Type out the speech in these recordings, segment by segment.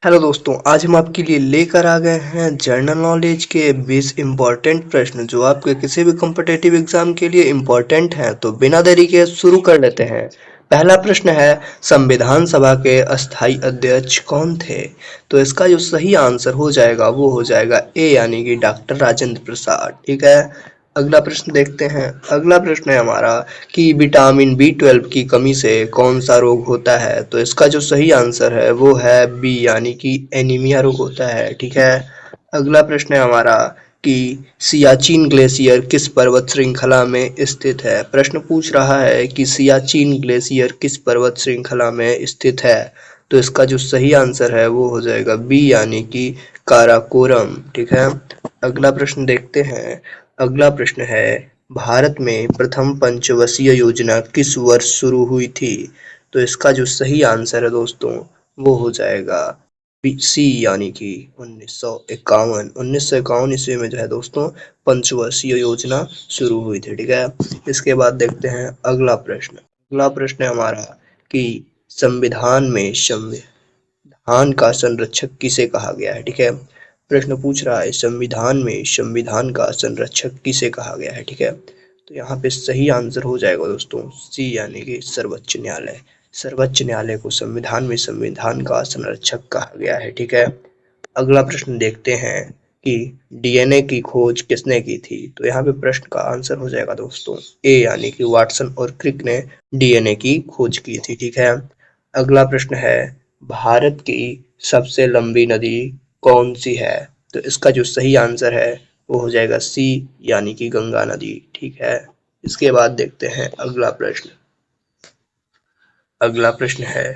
Hello दोस्तों, आज हम आपके लिए लेकर आ गए हैं जनरल नॉलेज के 20 इम्पोर्टेंट प्रश्न जो आपके किसी भी कॉम्पिटिटिव एग्जाम के लिए इम्पोर्टेंट हैं। तो बिना देरी के शुरू कर लेते हैं। पहला प्रश्न है, संविधान सभा के अस्थाई अध्यक्ष कौन थे? तो इसका जो सही आंसर हो जाएगा वो हो जाएगा ए यानी कि डॉक्टर राजेंद्र प्रसाद। ठीक है। अगला प्रश्न देखते हैं। अगला प्रश्न है हमारा कि विटामिन बी 12 की कमी से कौन सा रोग होता है? तो इसका जो सही आंसर है वो है बी यानी कि एनीमिया रोग होता है। ठीक है। अगला प्रश्न है हमारा कि सियाचिन ग्लेशियर किस पर्वत श्रृंखला में स्थित है? प्रश्न पूछ रहा है कि सियाचिन ग्लेशियर किस पर्वत श्रृंखला में स्थित है? तो इसका जो सही आंसर है वो हो जाएगा बी यानी कि काराकोरम। ठीक है। अगला प्रश्न देखते हैं। अगला प्रश्न है, भारत में प्रथम पंचवर्षीय योजना किस वर्ष शुरू हुई थी? तो इसका जो सही आंसर है दोस्तों वो हो जाएगा सी यानी कि 1951। 1951 ईस्वी में जो है दोस्तों पंचवर्षीय योजना शुरू हुई थी। ठीक है। इसके बाद देखते हैं अगला प्रश्न। अगला प्रश्न है हमारा कि संविधान का संरक्षक किसे कहा गया है? ठीक है। प्रश्न पूछ रहा है संविधान में संविधान का संरक्षक किसे कहा गया है? ठीक है। तो यहाँ पे सही आंसर हो जाएगा दोस्तों सी यानी कि सर्वोच्च न्यायालय। सर्वोच्च न्यायालय को संविधान में संविधान का संरक्षक कहा गया है। ठीक है। अगला प्रश्न देखते हैं कि डीएनए की खोज किसने की थी? तो यहाँ पे प्रश्न का आंसर हो जाएगा दोस्तों ए यानी कि वाटसन और क्रिक ने डीएनए की खोज की थी। ठीक है। अगला प्रश्न है, भारत की सबसे लंबी नदी कौन सी है? तो इसका जो सही आंसर है वो हो जाएगा सी यानी कि गंगा नदी। ठीक है। इसके बाद देखते हैं अगला प्रश्न। अगला प्रश्न है,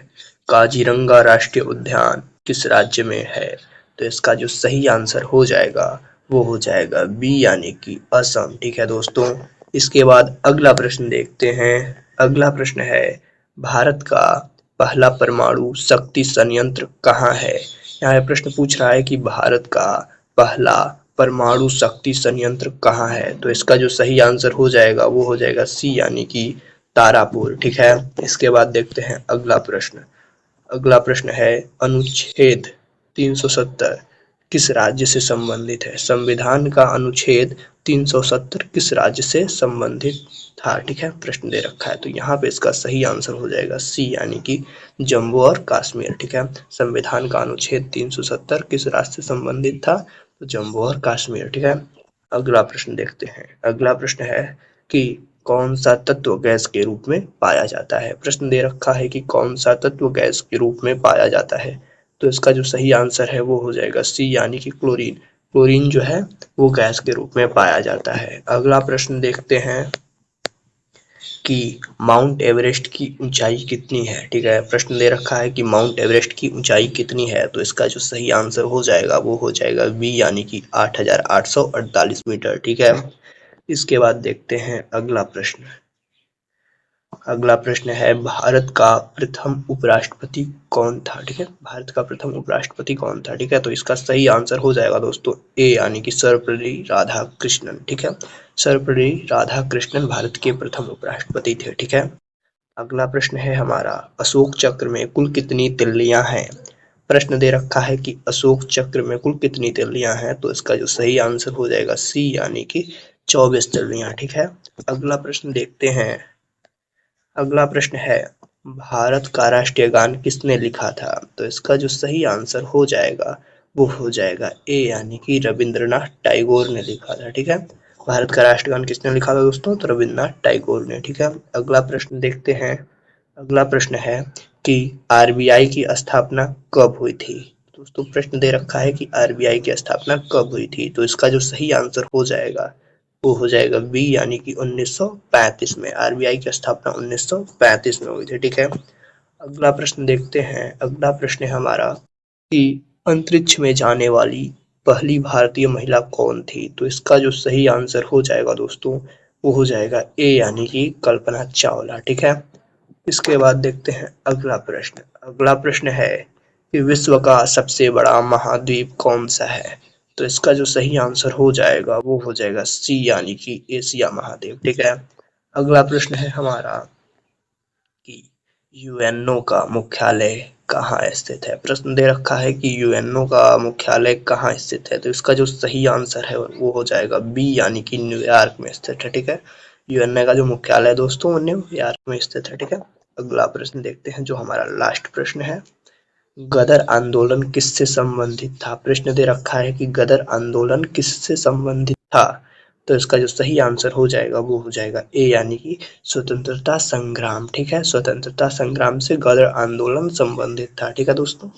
काजीरंगा राष्ट्रीय उद्यान किस राज्य में है? तो इसका जो सही आंसर हो जाएगा वो हो जाएगा बी यानी कि असम। ठीक है दोस्तों। इसके बाद अगला प्रश्न देखते हैं। अगला प्रश्न है, भारत का पहला परमाणु शक्ति संयंत्र कहाँ है? यहाँ पे प्रश्न पूछ रहा है कि भारत का पहला परमाणु शक्ति संयंत्र कहाँ है? तो इसका जो सही आंसर हो जाएगा वो हो जाएगा सी यानी कि तारापुर। ठीक है। इसके बाद देखते हैं अगला प्रश्न। अगला प्रश्न है, अनुच्छेद 370 किस राज्य से संबंधित है? संविधान का अनुच्छेद 370 किस राज्य से संबंधित था? ठीक है। प्रश्न दे रखा है तो यहाँ पे इसका सही आंसर हो जाएगा सी यानी कि जम्मू और कश्मीर। ठीक है। संविधान का अनुच्छेद 370 किस राज्य से संबंधित था? तो जम्मू और कश्मीर। ठीक है। अगला प्रश्न देखते हैं। अगला प्रश्न है कि कौन सा तत्व गैस के रूप में पाया जाता है? प्रश्न दे रखा है कि कौन सा तत्व गैस के रूप में पाया जाता है? तो इसका जो सही आंसर है वो हो जाएगा सी यानी कि क्लोरीन। क्लोरीन जो है वो गैस के रूप में पाया जाता है। अगला प्रश्न देखते हैं कि माउंट एवरेस्ट की ऊंचाई कितनी है? ठीक है। प्रश्न दे रखा है कि माउंट एवरेस्ट की ऊंचाई कितनी है? तो इसका जो सही आंसर हो जाएगा वो हो जाएगा बी यानी कि 8,848 मीटर। ठीक है। इसके बाद देखते हैं अगला प्रश्न। अगला प्रश्न है, भारत का प्रथम उपराष्ट्रपति कौन था? ठीक है। भारत का प्रथम उपराष्ट्रपति कौन था? ठीक है। तो इसका सही आंसर हो जाएगा दोस्तों ए यानी कि सर्वपल्ली राधाकृष्णन। ठीक है। सर्वपल्ली राधाकृष्णन भारत के प्रथम उपराष्ट्रपति थे। ठीक है। अगला प्रश्न है हमारा, अशोक चक्र में कुल कितनी तिल्लियां हैं? प्रश्न दे रखा है कि अशोक चक्र में कुल कितनी तिल्लियां हैं? तो इसका जो सही आंसर हो जाएगा सी यानी कि 24 तिल्लियां। ठीक है। अगला प्रश्न देखते हैं। अगला प्रश्न है, भारत का राष्ट्रीय गान किसने लिखा था? तो इसका जो सही आंसर हो जाएगा वो हो जाएगा ए यानी कि रविंद्रनाथ टैगोर ने लिखा था। ठीक है। भारत का राष्ट्रगान किसने लिखा था दोस्तों? तो रविंद्रनाथ टैगोर ने। ठीक है। अगला प्रश्न देखते हैं। अगला प्रश्न है कि आरबीआई की स्थापना कब हुई थी? दोस्तों प्रश्न दे रखा है कि आरबीआई की स्थापना कब हुई थी? तो इसका जो सही आंसर हो जाएगा वो हो जाएगा बी यानी कि 1935 में। आरबीआई की स्थापना 1935 में हुई थी। ठीक है। अगला प्रश्न देखते हैं। अगला प्रश्न है हमारा कि अंतरिक्ष में जाने वाली पहली भारतीय महिला कौन थी? तो इसका जो सही आंसर हो जाएगा दोस्तों वो हो जाएगा ए यानी कि कल्पना चावला। ठीक है। इसके बाद देखते हैं अगला प्रश्न। अगला प्रश्न है कि विश्व का सबसे बड़ा महाद्वीप कौन सा है? तो इसका जो सही आंसर हो जाएगा वो हो जाएगा सी यानी कि एशिया महाद्वीप। ठीक है। अगला प्रश्न है हमारा कि यूएनओ का मुख्यालय कहाँ स्थित है। प्रश्न दे रखा है कि यूएनओ का मुख्यालय कहाँ स्थित है, तो इसका जो सही आंसर है वो हो जाएगा बी, यानी कि न्यूयॉर्क में स्थित है। ठीक है, यूएनओ का जो मुख्यालय है दोस्तों वो न्यूयॉर्क में स्थित है। ठीक है, अगला प्रश्न देखते हैं जो हमारा लास्ट प्रश्न है। गदर आंदोलन किससे संबंधित था। प्रश्न दे रखा है कि गदर आंदोलन किससे संबंधित था, तो इसका जो सही आंसर हो जाएगा वो हो जाएगा ए, यानी कि स्वतंत्रता संग्राम। ठीक है, स्वतंत्रता संग्राम से गदर आंदोलन संबंधित था। ठीक है दोस्तों।